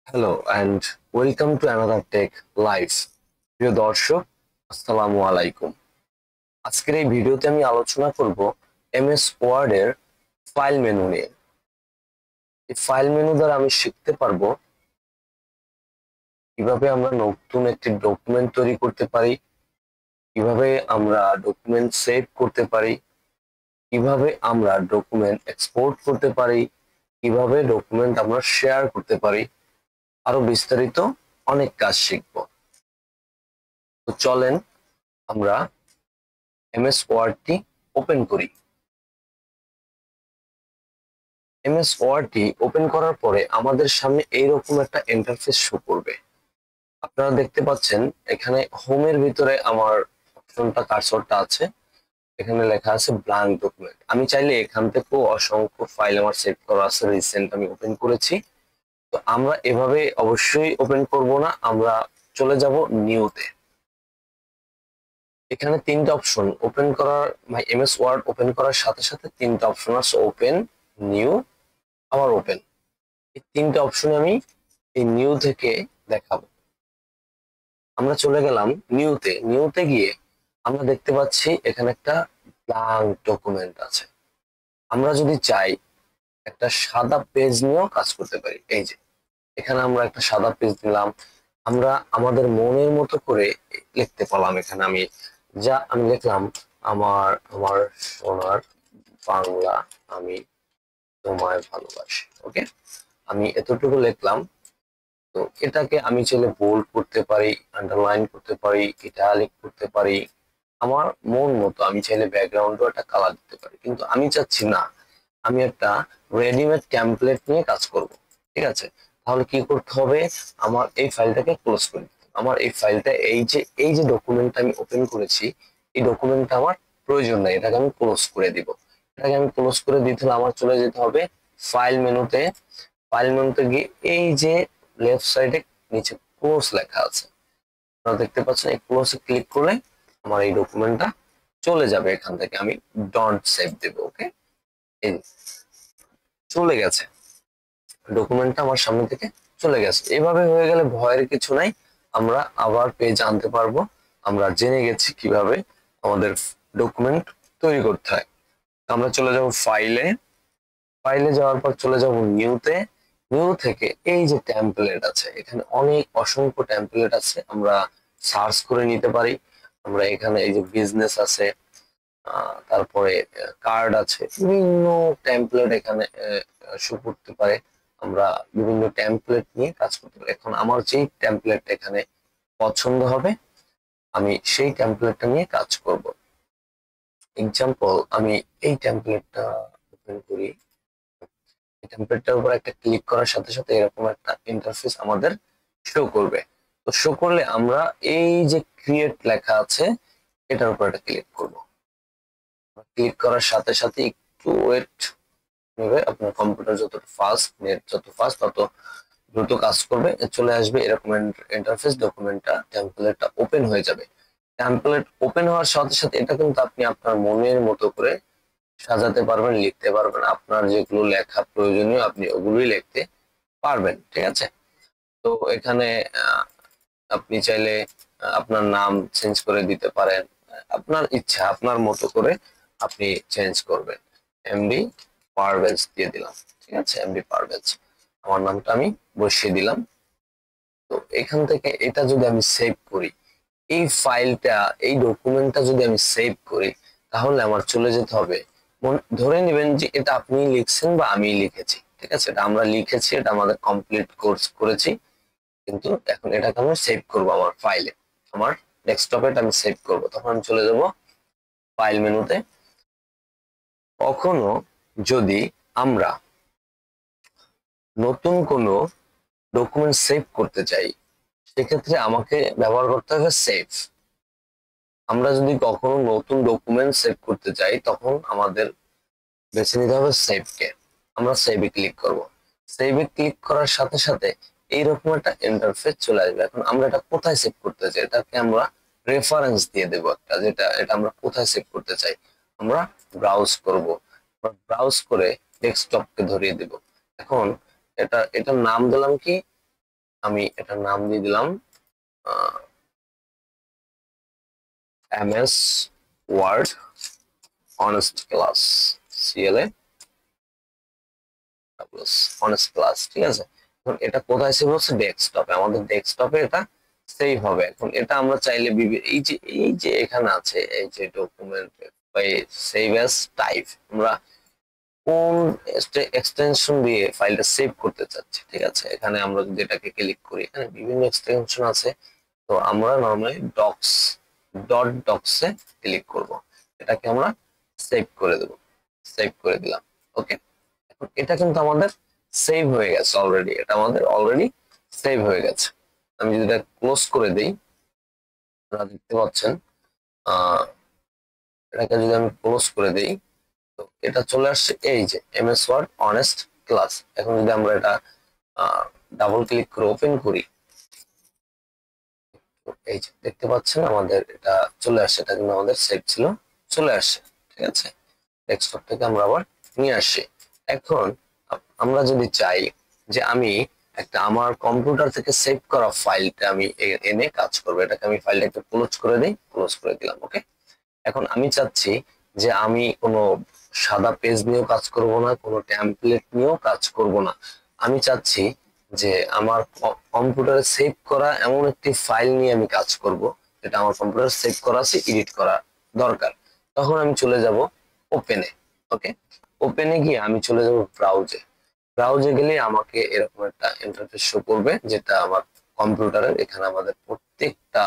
Hello and welcome to another tech live. প্রিয় দর্শক, আসসালামু আলাইকুম। আজকের এই ভিডিওতে আমি আলোচনা করব এমএস ওয়ার্ড এর ফাইল মেনু নিয়ে। এই ফাইল মেনু দ্বারা আমি শিখতে পারবো কিভাবে আমরা নতুন একটি ডকুমেন্ট তৈরি করতে পারি, কিভাবে আমরা ডকুমেন্ট সেভ করতে পারি, কিভাবে আমরা ডকুমেন্ট এক্সপোর্ট করতে পারি, কিভাবে ডকুমেন্ট আমরা শেয়ার করতে পারি, আরো বিস্তারিত অনেক কাজ শিখবো। তো চলেন আমরা এমএস ওয়ার্ডটি ওপেন করি। এমএস ওয়ার্ডটি ওপেন করার পরে আমাদের সামনে এইরকম একটা ইন্টারফেস শো করবে। আপনারা দেখতে পাচ্ছেন এখানে হোমের ভিতরে আমার অপশনটা কার্সরটা আছে, এখানে লেখা আছে ব্ল্যাঙ্ক ডকুমেন্ট। আমি চাইলে এখান থেকেও অসংখ্য ফাইল আমার সেভ করা আছে, রিসেন্ট আমি ওপেন করেছি। তো আমরা এভাবে অবশ্যই ওপেন করব না, আমরা চলে যাব নিউতে। এখানে তিনটা অপশন ওপেন করার, এমএস ওয়ার্ড ওপেন করার সাথে সাথে তিনটা অপশন আছে, ওপেন, নিউ, আবার ওপেন। এই তিনটা অপশন আমি এই নিউ থেকে দেখাবো। আমরা চলে গেলাম নিউতে। নিউতে গিয়ে আমরা দেখতে পাচ্ছি এখানে একটা ব্ল্যাঙ্ক ডকুমেন্ট আছে। আমরা যদি চাই একটা সাদা পেজ নিয়েও কাজ করতে পারি। এই যে এখানে আমরা একটা সাদা পেজ নিলাম, আমরা আমাদের মনের মতো করে লিখতে পারলাম। এখানে আমি লিখলাম, আমার আমার সোনার বাংলা, আমি তোমায় ভালোবাসি। ওকে, আমি এতটুকু লিখলাম। তো এটাকে আমি চাইলে বোল্ড করতে পারি, আন্ডারলাইন করতে পারি, ইটালিক করতে পারি, আমার মন মতো। আমি চাইলে ব্যাকগ্রাউন্ডও একটা কালার দিতে পারি, কিন্তু আমি চাচ্ছি না, আমি একটা রেডিমেড টেমপ্লেট নিয়ে কাজ করব। ঠিক আছে, তাহলে কি করতে হবে? আমার এই ফাইলটাকে ক্লোজ করে দিতে হবে। আমার এই ফাইলটা, এই যে ডকুমেন্টটা আমি ওপেন করেছি, এই ডকুমেন্টটা আমার প্রয়োজন নাই, এটাকে আমি ক্লোজ করে দিব। এটাকে আমি ক্লোজ করে দিতে হলে আমার চলে যেতে হবে ফাইল মেনুতে। ফাইল মেনুতে গিয়ে এই যে লেফট সাইডে নিচে ক্লোজ লেখা আছে, আপনারা দেখতে পাচ্ছেন, এই ক্লোজে ক্লিক করলে আমার এই ডকুমেন্টটা চলে যাবে। এখান থেকে আমি ডন্ট সেভ দেব। ওকে, এই চলে গেছে, ডকুমেন্টটা আমার সামনে থেকে চলে গেছে। এভাবে হয়ে গেলে ভয়ের কিছু নাই, আমরা আবার পেজ আনতে পারবো। আমরা জেনে গেছি কিভাবে আমাদের ডকুমেন্ট তৈরি করতে হয়। আমরা চলে যাব ফাইলে। ফাইলে যাওয়ার পর চলে যাব নিউতে। নিউ থেকে এই যে টেমপ্লেট আছে, এখানে অনেক অসংখ্য টেমপ্লেট আছে, আমরা সার্চ করে নিতে পারি। আমরা এখানে এই যে বিজনেস আছে, তারপরে কার্ড আছে, বিভিন্ন টেমপ্লেট এখানে শো করতে পারে। আমরা বিভিন্ন টেমপ্লেট নিয়ে কাজ করতে পারি। এখন আমার যেই টেমপ্লেট এখানে পছন্দ হবে, আমি সেই টেমপ্লেটটা নিয়ে কাজ করব। এক্সাম্পল, আমি এই টেমপ্লেটটা ওপেন করি। এই টেমপ্লেটটার উপর একটা ক্লিক করার সাথে সাথে এরকম একটা ইন্টারফেস আমাদের শো করবে। তো শো করলে আমরা এই যে ক্রিয়েট লেখা আছে, এটার উপর একটা ক্লিক করব। ক্লিক করার সাথে সাথে একটু ওয়েট নেবে। আপনার কম্পিউটার যত ফাস্ট, নেট যত ফাস্ট, তত দ্রুত কাজ করবে। চলে আসবে এরকম ইন্টারফেস, ডকুমেন্টটা, টেমপ্লেটটা ওপেন হয়ে যাবে। টেমপ্লেট ওপেন হওয়ার সাথে সাথে এটা কিন্তু আপনি আপনার মনের মতো করে সাজাতে পারবেন, লিখতে পারবেন। আপনার যেগুলো লেখা প্রয়োজনীয় আপনি ওগুলোই লিখতে পারবেন। ঠিক আছে, তো এখানে আহ, আপনি চাইলে আপনার নাম চেঞ্জ করে দিতে পারেন। আপনার ইচ্ছা, আপনার মতো করে আপনি চেঞ্জ করবেন। এমডি পারভেজ দিয়ে দিলাম। ঠিক আছে, এমডি পারভেজ আমার নামটা আমি বসিয়ে দিলাম। তো এখান থেকে এটা যদি আমি সেভ করি, এই ফাইলটা, এই ডকুমেন্টটা যদি আমি সেভ করি, তাহলে আমার চলে যেতে হবে, ধরে নেবেন যে এটা আপনি লিখছেন বা আমি লিখেছি। ঠিক আছে, এটা আমরা লিখেছি, এটা আমাদের কমপ্লিট কোর্স করেছি। কিন্তু এখন এটাকে আমি সেভ করব আমার ফাইলে, আমার ডেস্কটপে এটা আমি সেভ করব। তখন আমি চলে যাব ফাইল মেনুতে। কখনো যদি আমরা নতুন কোনো ডকুমেন্ট সেভ করতে চাই, সেক্ষেত্রে আমাকে ব্যবহার করতে হবে সেভ। আমরা যদি কখনো নতুন ডকুমেন্ট সেভ করতে চাই, তখন আমাদের বেছে নিতে হবে সেভ কে। আমরা সেভে ক্লিক করব। সেভে ক্লিক করার সাথে সাথে এইরকম একটা ইন্টারফেস চলে আসবে। এখন আমরা এটা কোথায় সেভ করতে চাই, এটাকে আমরা রেফারেন্স দিয়ে দেবো একটা, যেটা এটা আমরা কোথায় সেভ করতে চাই। আমরা ব্রাউজ করব, ব্রাউজ করে ডেস্কটপকে ধরিয়ে দেব। এখন এটার নাম দিলাম কি, আমি এটার নাম দিয়ে দিলাম MS Word honest class, CLA honest class. ঠিক আছে, এখন এটা কোথায় সেভ হচ্ছে? ডেস্কটপে। আমাদের ডেস্কটপে এটা সেভ হবে। এখন এটা আমরা চাইলে এই যে এখানে আছে এই যে ডকুমেন্ট বা সেভ অ্যাজ টাইপ, আমরা কোন এক্সটেনশন দিয়ে ফাইলটা সেভ করতে চাচ্ছি। ঠিক আছে, এখানে আমরা যদি এটাকে ক্লিক করি, এখানে বিভিন্ন এক্সটেনশন আছে। তো আমরা নরমালি ডক্সে ক্লিক করব, এটাকে আমরা সেভ করে দেব। সেভ করে দিলাম। ওকে, এখন এটা কিন্তু আমাদের সেভ হয়ে গেছে অলরেডি, এটা আমাদের অলরেডি সেভ হয়ে গেছে। আমি যদি এটা ক্লোজ করে দেই, আপনারা দেখতে পাচ্ছেন এটাকে যদি আমি ক্লোজ করে দেই, তো এটা চলে আসছে এই যে এমএস ওয়ার্ড অনেস্ট ক্লাস। এখন যদি আমরা এটা ডাবল ক্লিক করে ওপেন করি, তো এই যে দেখতে পাচ্ছেন আমাদের এটা চলে আসছে। এটা কিন্তু আমাদের সেভ ছিল, চলে আসছে। ঠিক আছে, ডেস্কটপ থেকে আমরা আবার নিয়ে আসি। এখন আমরা যদি চাই যে আমি একটা আমার কম্পিউটার থেকে সেভ করা ফাইলটা আমি এনে কাজ করবো, এটাকে আমি ফাইলটা একটু ক্লোজ করে দিই, ক্লোজ করে দিলাম। ওকে, এখন আমি চাচ্ছি যে আমি কোনো সাদা পেজ নিয়েও কাজ করব না, কোনো টেমপ্লেট নিয়েও কাজ করব না। আমি চাচ্ছি যে আমার কম্পিউটারে সেভ করা এমন একটি ফাইল নিয়ে আমি কাজ করব যেটা আমার কম্পিউটারে সেভ করা আছে, এডিট করা দরকার। তখন আমি চলে যাব ওপেনে। ওকে, ওপেনে গিয়ে আমি চলে যাব ব্রাউজে। ব্রাউজে গেলে আমাকে এরকম একটা ইন্টারফেস শো করবে, যেটা আমার কম্পিউটারের এখানে আমাদের প্রত্যেকটা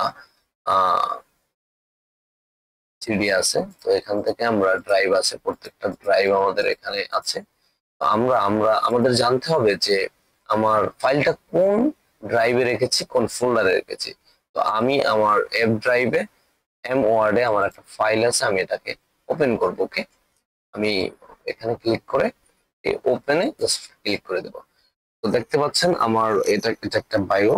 সিডি আছে। তো এখান থেকে আমরা ড্রাইভ আছে, প্রত্যেকটা ড্রাইভ আমাদের এখানে আছে। তো আমরা আমরা আমাদের জানতে হবে যে আমার ফাইলটা কোন ড্রাইভে রেখেছি, কোন ফোল্ডারে রেখেছি। তো আমি আমার এফ ড্রাইভে এম ওয়ার্ডে আমার একটা ফাইল আছে, আমি এটাকে ওপেন করব। ওকে, আমি এখানে ক্লিক করে এই ওপেনে জাস্ট ক্লিক করে দেব। তো দেখতে পাচ্ছেন আমার এটা একটা বায়ো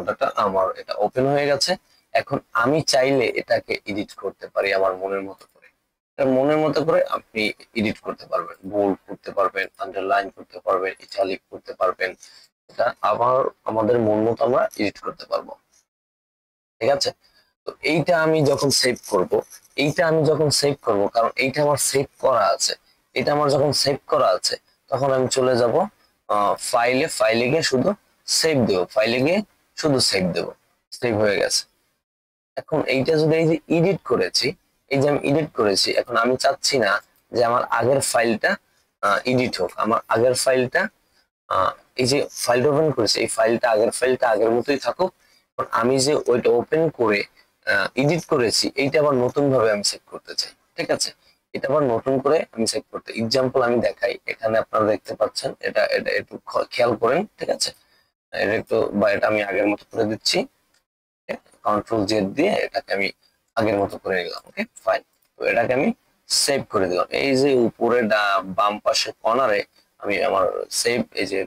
ডাটা, আমার এটা ওপেন হয়ে গেছে। এখন আমি চাইলে এটাকে এডিট করতে পারি আমার মনের মতো করে। এটা মনের মতো করে আপনি এডিট করতে পারবেন, বোল্ড করতে পারবেন, আন্ডারলাইন করতে পারবেন, ইটালিক করতে পারবেন। এটা আবার আমাদের মন মতো আমরা এডিট করতে পারবো। ঠিক আছে, তো এইটা আমি যখন সেভ করব, কারণ এইটা আমার সেভ করা আছে, এটা আমার যখন সেভ করা আছে, তখন আমি চলে যাব ফাইলে গিয়ে শুধু সেভ দেব, ফাইলে গিয়ে শুধু সেভ দেব। সেভ হয়ে গেছে। এখন এইটা যদি এই যে এডিট করেছি, এই যে আমি এডিট করেছি, এখন আমি চাচ্ছি না যে আমার আগের ফাইলটা এডিট হোক। আমার আগের ফাইলটা এই যে ফাইলটা ওপেন করেছি, এই ফাইলটা আগের ফাইলটা আগের মতোই থাকুক। আমি যে ওইটা ওপেন করে এডিট করেছি, এইটা আবার নতুন ভাবে আমি সেভ করতে চাই। ঠিক আছে, এটা আবার নতুন করে আমি সেভ করতে, এক্সাম্পল আমি দেখাই। এখানে আপনারা দেখতে পাচ্ছেন, এটা এটা একটু খেয়াল করেন। ঠিক আছে, এটা একটু বা এটা আমি আগের মতো করে দিচ্ছি। কন্ট্রোল Z দিয়ে এটাকে আমি আগের মতো করে নিলাম। ওকে, ফাইন। তো এটাকে আমি সেভ করে দিলাম। এই যে উপরে বাম পাশে কর্নারে আমি আমার সেভ, এই যে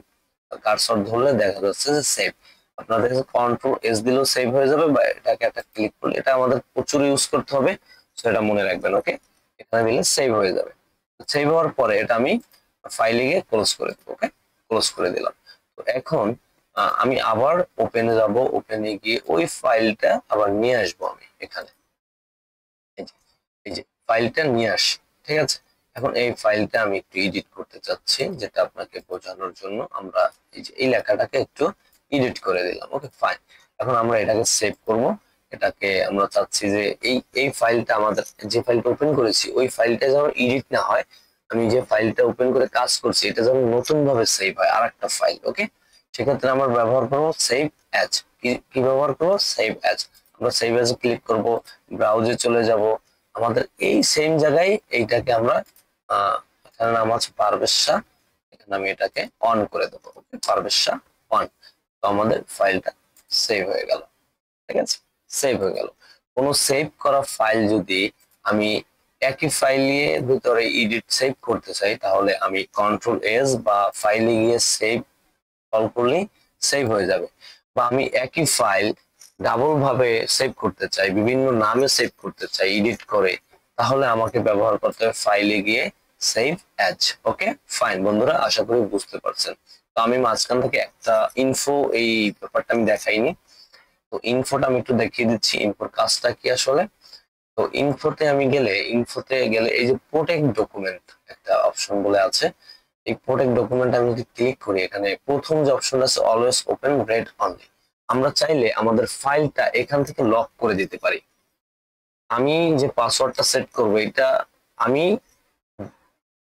কার্সর ধরলে দেখা যাচ্ছে যে সেভ। আপনাদের কন্ট্রোল S দিলেও সেভ হয়ে যাবে, বা এটাকে একটা ক্লিক করলে, এটা আমাদের প্রচুর ইউজ করতে হবে, সেটা মনে রাখবেন। ওকে, এখানে দিলে সেভ হয়ে যাবে। সেভ হওয়ার পরে এটা আমি ফাইলে গিয়ে ক্লোজ করে দেবো। ওকে, ক্লোজ করে দিলাম। তো এখন আমি আবার ওপেনে যাব, ওপেনে গিয়ে ওই ফাইলটা আবার নিয়ে আসবো আমি এখানে। এই যে ফাইলটা নিয়ে আসি। ঠিক আছে, এখন এই ফাইলটা আমি একটু এডিট করতে চাচ্ছি, যেটা আপনাকে বোঝানোর জন্য আমরা এই যে এই লেখাটাকে একটু এডিট করে দিলাম। ওকে, ফাইন। এখন আমরা এটাকে সেভ করব। এটাকে আমরা চাচ্ছি যে এই ফাইলটা, আমাদের যে ফাইলটা ওপেন করেছি, ওই ফাইলটা যেন এডিট না হয়। আমি যে ফাইলটা ওপেন করে কাজ করছি, এটা যেন নতুন ভাবে সেভ হয় আরেকটা ফাইল। ওকে, সেক্ষেত্রে আমরা ব্যবহার করবো সেভ অ্যাজ। কি ব্যবহার করবো? Save as. আমরা সেভ অ্যাজ ক্লিক করব, ব্রাউজে চলে যাব। আমাদের এই সেম জায়গায় এইটাকে আমরা এখানে নাম আছে পারভেজ শাহ, এখানে আমি এটাকে অন করে দেবো। ওকে, পারভেজ শাহ অন। তো আমাদের ফাইলটা সেভ হয়ে গেল। ঠিক আছে, সেভ হয়ে গেল। কোনো সেভ করা ফাইল যদি আমি একই ফাইলের ভিতরে এডিট সেভ করতে চাই, তাহলে আমি কন্ট্রোল S বা ফাইলে গিয়ে সেভ কল করলেই সেভ হয়ে যাবে। বা আমি একই ফাইল ডাবল ভাবে সেভ করতে চাই, বিভিন্ন নামে সেভ করতে চাই এডিট করে, তাহলে আমাকে ব্যবহার করতে হবে ফাইলে গিয়ে সেভ অ্যাজ। ওকে ফাইন বন্ধুরা, আশা করি বুঝতে পারছেন। তো আমি মাঝখান থেকে একটা ইনফো, এই ব্যাপারটা আমি দেখাইনি, তো ইনফোটা আমি একটু দেখিয়ে দিচ্ছি ইনফোর কাজটা কি আসলে। তো ইনফোতে গেলে এই যে প্রোটেক্ট ডকুমেন্ট একটা অপশন বলে আছে, এই প্রোটেক্ট ডকুমেন্ট আমি যদি ক্লিক করি, এখানে প্রথম যে অপশন আছে অলওয়েজ ওপেন রেড অনলি, আমরা চাইলে আমাদের ফাইলটা এখান থেকে লক করে দিতে পারি। আমি যে পাসওয়ার্ডটা সেট করব, এটা আমি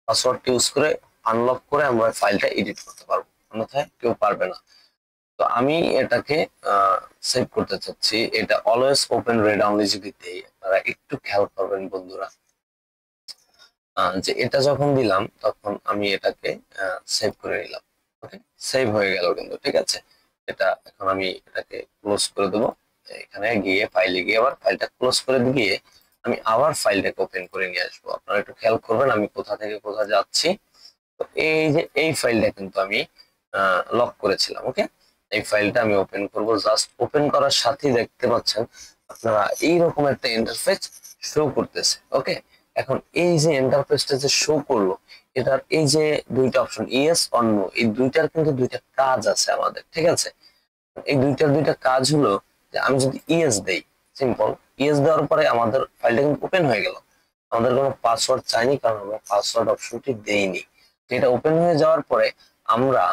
পাসওয়ার্ড ইউজ করে আনলক করে আমরা ফাইলটা এডিট করতে পারবো, অন্যথায় কেউ পারবে না। তো আমি এটাকে সেভ করতে চাচ্ছি, এটা অলওয়েজ ওপেন রেড অনলি যদি দেই, আপনারা একটু খেয়াল করবেন বন্ধুরা, যে এটা যখন দিলাম তখন আমি এটাকে সেভ করে নিলাম। ওকে, সেভ হয়ে গেল কিন্তু, ঠিক আছে। এটা এখন আমি এটাকে ক্লোজ করে দেবো, এখানে গিয়ে ফাইলে গিয়ে আবার ফাইলটা ক্লোজ করে দিয়ে আমি আবার ফাইলটাকে ওপেন করে নিয়ে আসবো। আপনারা একটু খেয়াল করবেন আমি কোথা থেকে কোথা যাচ্ছি। তো এই যে এই ফাইলটা কিন্তু আমি লক করেছিলাম। ওকে, এই ফাইলটা আমি ওপেন করব, জাস্ট ওপেন করার সাথেই দেখতে পাচ্ছেন আপনারা এইরকম একটা ইন্টারফেস শো করতেছে। ওকে, এখন এই যে ইন্টারফেসটা যে শো করলো, এটার এই যে দুইটা অপশন ইয়েস অর নো, এই দুইটার কিন্তু দুইটা কাজ আছে আমাদের, ঠিক আছে। এই দুইটা কাজ হলো যে আমি যদি ইয়েস দেই, সিম্পল ইয়েস দেওয়ার পরে আমাদের ফাইলটা কিন্তু ওপেন হয়ে গেল, আমাদের কোনো পাসওয়ার্ড চাইনি কারণ আমরা পাসওয়ার্ড অপশনটি দেইনি। এটা ওপেন হয়ে যাওয়ার পরে আমরা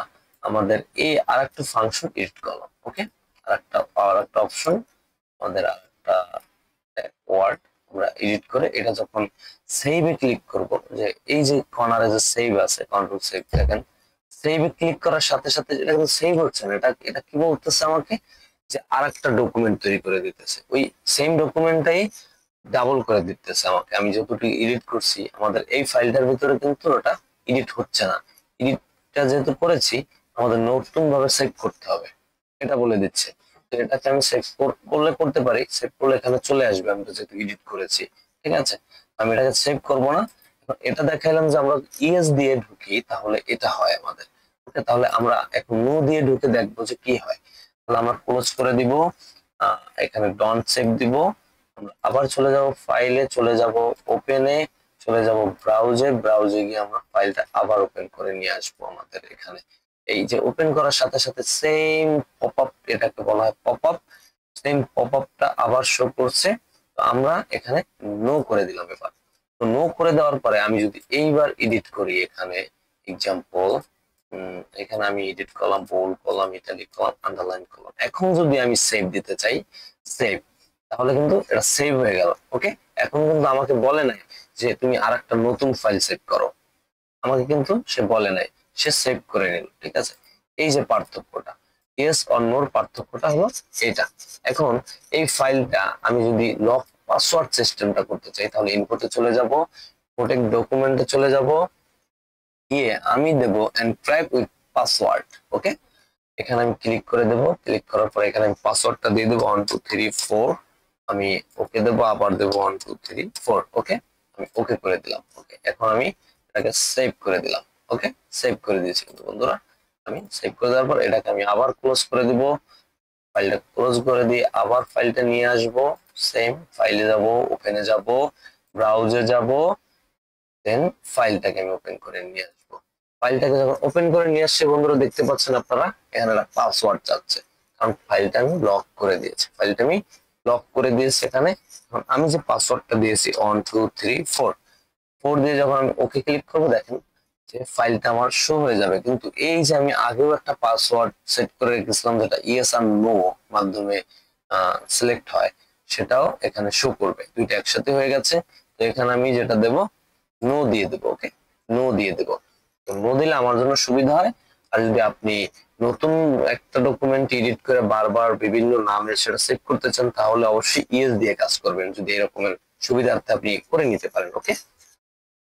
আমাদের এই আরেকটা ফাংশন এডিট করলাম। ওকে, আরেকটা অপশন, আমাদের আরেকটা ওয়ার্ড আমরা এডিট করে এটা যখন সেভে ক্লিক করব, যে এই যে কর্নারে যে সেভ আছে, কন্ট্রোল সেভ, দেখেন সেভে ক্লিক করার সাথে সাথে এটা কিন্তু সেভ হচ্ছে না, এটা কি বলতেছে আমাকে, যে আরেকটা ডকুমেন্ট তৈরি করে দিতেছে, ওই সেম ডকুমেন্টটাই ডাবল করে দিতেছে আমাকে। আমি যতটুকু এডিট করছি আমাদের এই ফাইলটার ভিতরে কিন্তু ওটা এডিট হচ্ছে না, এডিটটা যেহেতু করেছি আমাদের নতুন ভাবে সেভ করতে হবে, এটা বলে দিচ্ছে। তো এটাকে আমি সেভ করলে করতে পারি, সেভ করলে এখানে চলে আসবে, আমি তো যেহেতু এডিট করেছি, ঠিক আছে। আমি এটাকে সেভ করব না, এটা দেখাইলাম যে আমরা ইএস দিয়ে ঢুকি তাহলে এটা হয় আমাদের। ওকে, তাহলে আমরা এখন নো দিয়ে ঢুকে দেখবো যে কি হয়। তাহলে আমরা ক্লোজ করে দিব, এখানে ডন্ট সেভ দিব, আমরা আবার চলে যাব ফাইলে, চলে যাব ওপেনে, চলে যাব ব্রাউজে গিয়ে আমরা ফাইলটা আবার ওপেন করে নিয়ে আসবো আমাদের এখানে। এই যে ওপেন করার সাথে সাথে সেম পপআপ, এটাকে বলা হয় পপআপ, সেম পপআপটা আবার শো করছে। তো আমরা এখানে নো করে দিলাম। এবার তো নো করে দেওয়ার পরে আমি যদি এইবার এডিট করি, এখানে এক্সাম্পল, এখানে আমি এডিট করলাম, বোল্ড করলাম, ইটালিক করলাম, আন্ডারলাইন করলাম। এখন যদি আমি সেভ দিতে চাই, সেভ, তাহলে কিন্তু এটা সেভ হয়ে গেল। ওকে, এখন কিন্তু আমাকে বলে নাই যে তুমি আরেকটা নতুন ফাইল সেভ করো, আমাকে কিন্তু সে বলে নাই, সে সেভ করে নিল, ঠিক আছে। এই যে পার্থক্যটা, ইয়েস অর নোর পার্থক্যটা হলো এটা। এখন এই ফাইলটা আমি যদি লক পাসওয়ার্ড সিস্টেমটা করতে চাই, তাহলে ইনপুটে চলে যাব, প্রোটেক্ট ডকুমেন্টে চলে যাব, গিয়ে আমি দেব এনক্রিপ্ট উইথ পাসওয়ার্ড। ওকে, এখানে আমি ক্লিক করে দেব, ক্লিক করার পর এখানে আমি পাসওয়ার্ডটা দিয়ে দেবো 1 2 3 4, আমি ওকে দেবো, আবার দেবো 1 2 3 4। ওকে, আমি ওকে করে দিলাম। ওকে, এখন আমি এটাকে সেভ করে দিলাম। ওকে, সেভ করে দিয়েছি কিন্তু বন্ধুরা, আমি সেভ করে দেওয়ার পর এটাকে আমি আবার ক্লোজ করে দিব, ফাইলটা ক্লোজ করে দিয়ে আবার ফাইলটা নিয়ে আসব, সেম ফাইলে যাব, ওপেনে যাব, ব্রাউজে যাব, দেন ফাইলটাকে আমি ওপেন করে নিয়ে আসবো। ফাইলটাকে যখন ওপেন করে নিয়ে আসছে বন্ধুরা, দেখতে পাচ্ছেন আপনারা এখানে একটা পাসওয়ার্ড চাচ্ছে, কারণ ফাইলটা আমি লক করে দিয়েছি, ফাইলটা আমি লক করে দিয়েছি এখানে। এখন আমি যে পাসওয়ার্ডটা দিয়েছি 1 2 3 4, 4 দিয়ে যখন আমি ওকে ক্লিক করবো, দেখেন যে ফাইলটা আমার শো হয়ে যাবে। কিন্তু এই যে আমি আগেও একটা পাসওয়ার্ড সেট করে রেখেছিলাম, যেটা ইয়েস আর নো মাধ্যমে সিলেক্ট হয়, সেটাও এখানে শো করবে, দুইটা একসাথে হয়ে গেছে। তো এখানে আমি যেটা দেব, নো দিয়ে দেবো। ওকে, নো দিয়ে দেবো, তো নো দিলে আমার জন্য সুবিধা হয়। আর যদি আপনি নতুন একটা ডকুমেন্ট এডিট করে বারবার বিভিন্ন নামে সেটা সেভ করতে চান, তাহলে অবশ্যই ইয়েস দিয়ে কাজ করবেন, যদি এরকমের সুবিধার্থে আপনি করে নিতে পারেন। ওকে,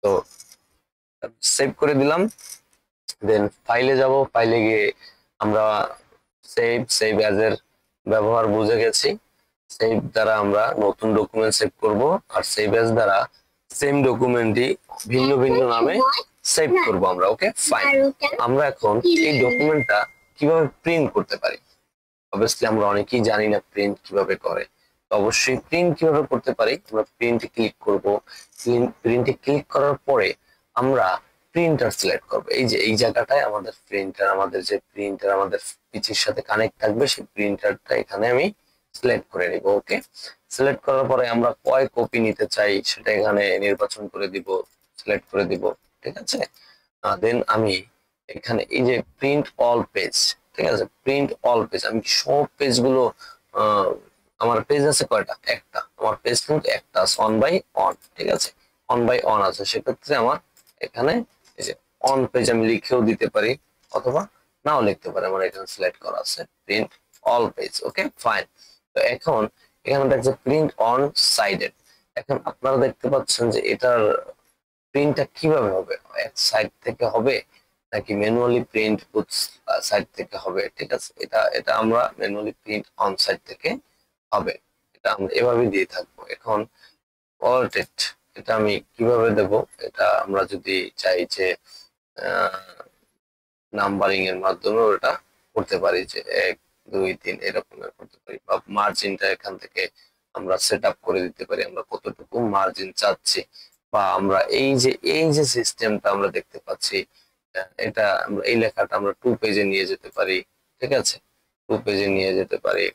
তো সেভ করে দিলাম, দেন ফাইলে যাব, ফাইলে গিয়ে আমরা সেভ অ্যাজ এর ব্যবহার বুঝে গেছি। সেভ দ্বারা আমরা নতুন ডকুমেন্ট সেভ করব, আর সেভ অ্যাজ দ্বারা সেম ডকুমেন্টই ভিন্ন ভিন্ন নামে সেভ করব আমরা। ওকে ফাইন, আমরা এখন এই ডকুমেন্টটা কিভাবে প্রিন্ট করতে পারি। অবভিয়াসলি আমরা অনেকেই জানি না প্রিন্ট কিভাবে করে, তো অবশ্যই প্রিন্ট কিভাবে করতে পারি, আমরা প্রিন্টে ক্লিক করব। প্রিন্টে ক্লিক করার পরে আমরা প্রিন্টার সিলেক্ট করব। এই যে এই জায়গাটায় আমাদের প্রিন্টার, আমাদের যে প্রিন্টার আমাদের পিসির সাথে কানেক্ট থাকবে সেই প্রিন্টারটা এখানে আমি সিলেক্ট করে নিব। ওকে, সিলেক্ট করার পরে আমরা কয় কপি নিতে চাই সেটা এখানে নির্বাচন করে দিব, সিলেক্ট করে দিব। ঠিক আছে, দেন আমি এখানে এই যে প্রিন্ট অল পেজ, ঠিক আছে, প্রিন্ট অল পেজ, আমি কি সব পেজগুলো, আমার পেজ আছে কয়টা, একটা, আমার পেজ কিন্তু একটা আছে, অন বাই অন। ঠিক আছে, অন বাই অন আছে, সেক্ষেত্রে আমার এখানে এই যে অন পেজ আমি লিখেও দিতে পারি অথবা নাও লিখতে পারি, আমার এখানে সিলেক্ট করা আছে print all page. Okay fine. তো এখন এখানে দেখছে প্রিন্ট অন সাইডেড। এখন আপনারা দেখতে পাচ্ছেন যে এটার প্রিন্টটা কিভাবে হবে, এক সাইড থেকে হবে নাকি ম্যানুয়ালি প্রিন্ট বুথ সাইড থেকে হবে। ঠিক আছে, এটা এটা আমরা ম্যানুয়ালি প্রিন্ট অন সাইড থেকে হবে, এটা আমরা এভাবে দিয়ে থাকবো। এখন অলটেট এটা আমি কিভাবে দেব, এটা আমরা যদি চাই যে নাম্বারিং এর মাধ্যমে ওটা করতে পারি, যে 1 2 3 এরকম করতে পারি, বা মার্জিনটা এখান থেকে আমরা সেট আপ করে দিতে পারি, আমরা কতটুকু মার্জিন চাচ্ছি। বা আমরা এই যে সিস্টেমটা আমরা দেখতে পাচ্ছি, এটা আমরা এই লেখাটা আমরা 2 পেজে নিয়ে যেতে পারি। ঠিক আছে, 2 পেজে নিয়ে যেতে পারি,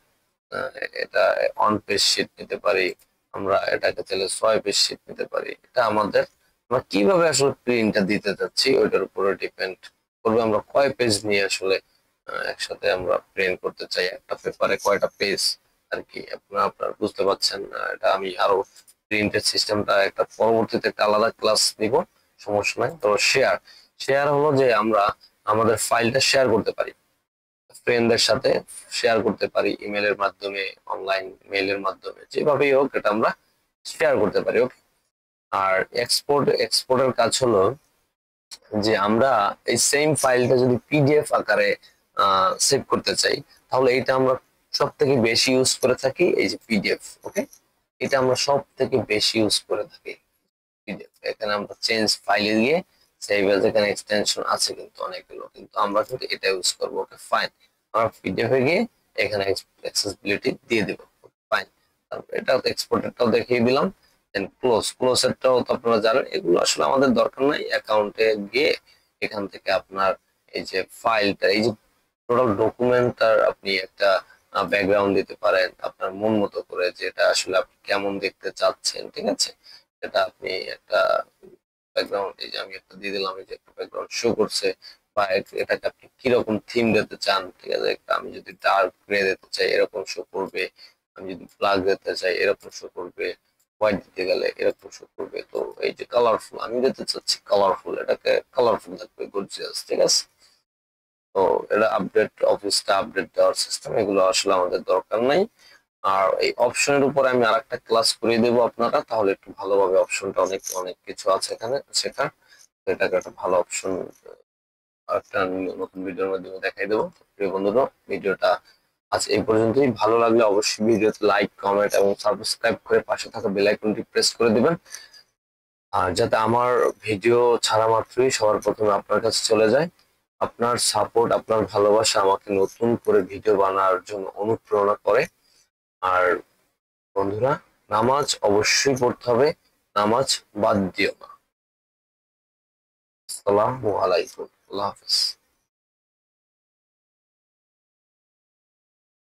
এটা অন পেজ শিট নিতে পারি, আমরা এটাকে চাইলে 6 পেজ শিট নিতে পারি। এটা আমাদের, আমরা কিভাবে আসলে প্রিন্টটা দিতে যাচ্ছি ওইটার উপরে ডিপেন্ড করবে, আমরা কয় পেজ নিয়ে আসলে একসাথে আমরা প্রিন্ট করতে চাই, একটা পেপারে কয়টা পেজ আর কি। আপনার বুঝতে পারছেন, এটা আমি আরো প্রিন্টের সিস্টেমটা একটা পরবর্তীতে একটা আলাদা ক্লাস দিব, সমস্যা নাই। তো শেয়ার, শেয়ার হলো যে আমরা আমাদের ফাইলটা শেয়ার করতে পারি, ফ্রেন্ডদের সাথে শেয়ার করতে পারি, ইমেলের মাধ্যমে, অনলাইন মেইলের মাধ্যমে, যেভাবেই হোক এটা আমরা শেয়ার করতে পারি। ওকে, আর এক্সপোর্টের কাজ হলো যে আমরা এই সেম ফাইলটা যদি পিডিএফ আকারে সেভ করতে চাই, তাহলে এটা আমরা সব থেকে বেশি ইউজ করে থাকি, এই যে পিডিএফ। ওকে, এটা আমরা সব থেকে বেশি ইউজ করে থাকি পিডিএফ। এখানে আমরা চেঞ্জ ফাইলে গিয়ে সেভ এজ, এখানে এক্সটেনশন আছে কিন্তু অনেকগুলো, কিন্তু আমরা কিন্তু এটা ইউজ করবো। ওকে ফাইন, আমরা পিডিএফ এ গিয়ে এখানে অ্যাক্সেসিবিলিটি দিয়ে দিব। ফাইন, তারপর এটা এক্সপোর্টেরটাও দেখিয়ে দিলাম। দেন ক্লোজেরটাও তো আপনারা জানেন, এগুলো আসলে আমাদের দরকার নাই। অ্যাকাউন্টে গিয়ে এখান থেকে আপনার এই যে ফাইলটা, এই যে টোটাল ডকুমেন্টটার আপনি একটা ব্যাকগ্রাউন্ড দিতে পারেন আপনার মন মতো করে, যেটা আসলে আপনি কেমন দেখতে চাচ্ছেন। ঠিক আছে, এটা আপনি একটা ব্যাকগ্রাউন্ড, এই যে আমি একটা দিয়ে দিলাম, এই যে একটা ব্যাকগ্রাউন্ড শো করছে, বা এটাকে আপনি কিরকম থিম দিতে চান। ঠিক আছে, একটা আমি যদি ডার্ক গ্রে দিতে চাই এরকম শো করবে, আমি যদি ব্ল্যাক দিতে চাই এরকম শো করবে, হোয়াইট দিতে গেলে এরকম শো করবে। তো এই যে কালারফুল, আমি দিতে চাচ্ছি কালারফুল, এটাকে কালারফুল থাকবে, গর্জিয়াস। ঠিক আছে, তো এটা আপডেট, অফিসটা আপডেট দেওয়ার সিস্টেম, এগুলো আসলে আমাদের দরকার নাই। আর এই অপশনের উপর আমি আরেকটা ক্লাস করে দেবো আপনারা, তাহলে একটু ভালোভাবে, অপশনটা অনেক অনেক কিছু আছে এখানে শেখার, তো এটাকে একটা ভালো অপশন একটা নতুন ভিডিওর মাধ্যমে দেখাই দেবো। প্রিয় বন্ধুরা, ভিডিওটা আজ এই পর্যন্তই। ভালো লাগলে অবশ্যই ভিডিওতে লাইক, কমেন্ট এবং সাবস্ক্রাইব করে পাশে থাকা বেল আইকনটি প্রেস করে দিবেন, আর যাতে আমার ভিডিও ছাড়া মাত্রই সবার প্রথমে আপনার কাছে চলে যায়। আপনার সাপোর্ট, আপনার ভালোবাসা আমাকে নতুন করে ভিডিও বানানোর জন্য অনুপ্রেরণা করে। আর বন্ধুরা, নামাজ অবশ্যই পড়তে হবে, নামাজ বাদ দিও না। আসসালামু আলাইকুম, আল্লাহ হাফেজ।